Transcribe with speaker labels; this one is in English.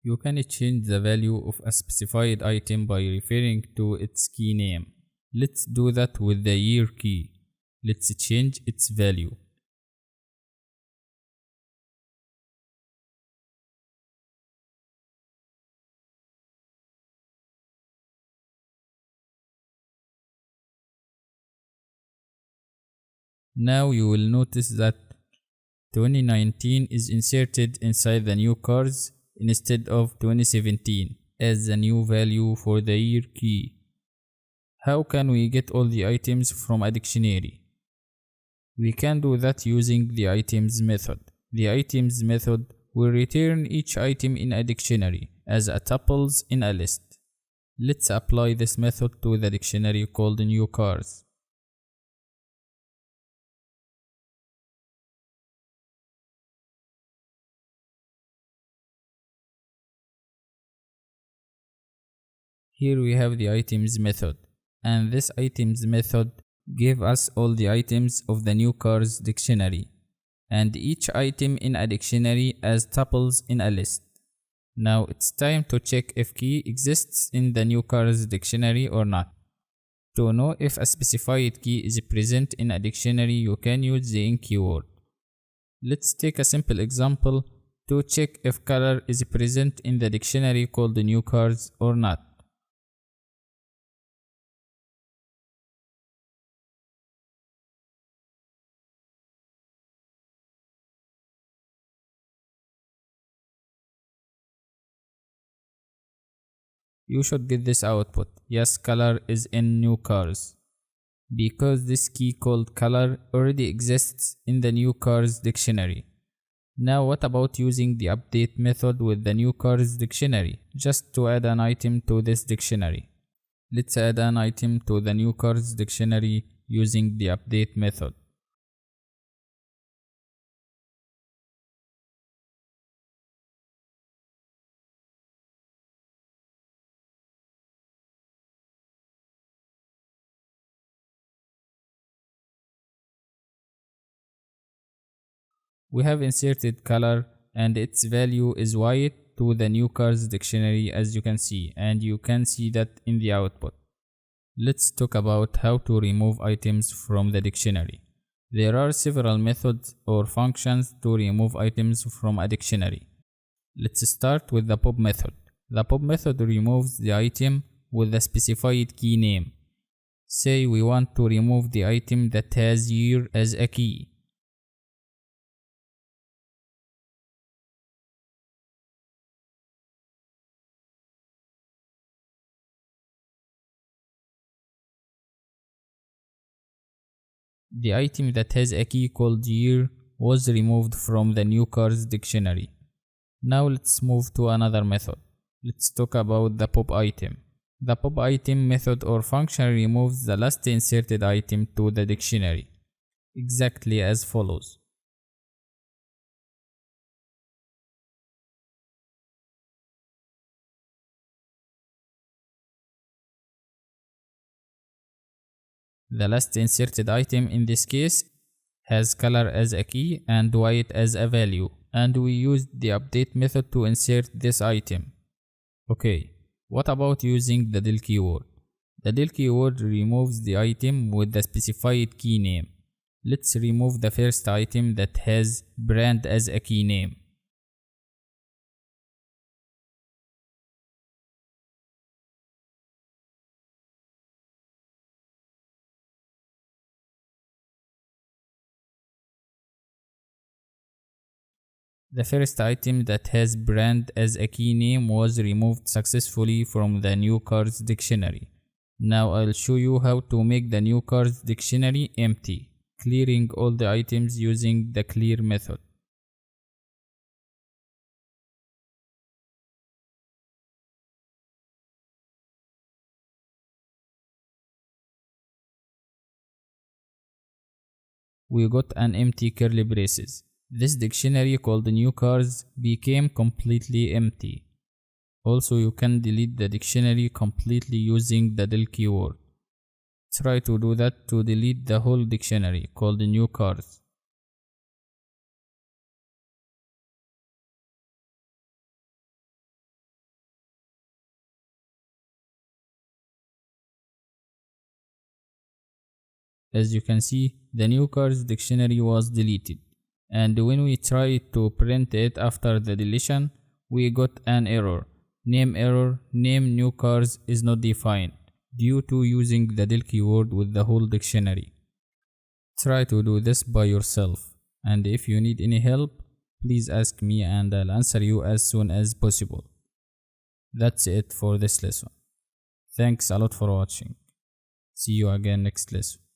Speaker 1: You can change the value of a specified item by referring to its key name. Let's do that with the year key. Let's change its value. Now you will notice that 2019 is inserted inside the new cars instead of 2017 as the new value for the year key. How can we get all the items from a dictionary? We can do that using the items method. The items method will return each item in a dictionary as a tuples in a list. Let's apply this method to the dictionary called new cars. Here we have the items method, and this items method gave us all the items of the new cars dictionary, and each item in a dictionary as tuples in a list. Now it's time to check if key exists in the new cars dictionary or not. To know if a specified key is present in a dictionary, you can use the in keyword. Let's take a simple example to check if color is present in the dictionary called new cars or not. You should get this output. Yes, color is in new cars. Because this key called color already exists in the new cars dictionary. Now what about using the update method with the new cars dictionary, just to add an item to this dictionary? Let's add an item to the new cars dictionary using the update method. We have inserted color and its value is white to the new cars dictionary, as you can see, and you can see that in the output. Let's talk about how to remove items from the dictionary. There are several methods or functions to remove items from a dictionary. Let's start with the pop method. The pop method removes the item with a specified key name. Say we want to remove the item that has year as a key. The item that has a key called year was removed from the new cars dictionary. Now let's move to another method. Let's talk about the pop item. The pop item method or function removes the last inserted item to the dictionary, exactly as follows. The last inserted item in this case has color as a key and white as a value, and we used the update method to insert this item. Okay, what about using the del keyword? The del keyword removes the item with the specified key name. Let's remove the first item that has brand as a key name. The first item that has brand as a key name was removed successfully from the new cars dictionary. Now I'll show you how to make the new cars dictionary empty, clearing all the items using the clear method. We got an empty curly braces. This dictionary called new cars became completely empty. Also, you can delete the dictionary completely using the del keyword. Try to do that to delete the whole dictionary called new cars. As you can see, the new cars dictionary was deleted, and when we tried to print it after the deletion, we got an error. Name new cars is not defined due to using the del keyword with the whole dictionary. Try to do this by yourself, and if you need any help, please ask me and I'll answer you as soon as possible. That's it for this lesson. Thanks a lot for watching. See you again next lesson.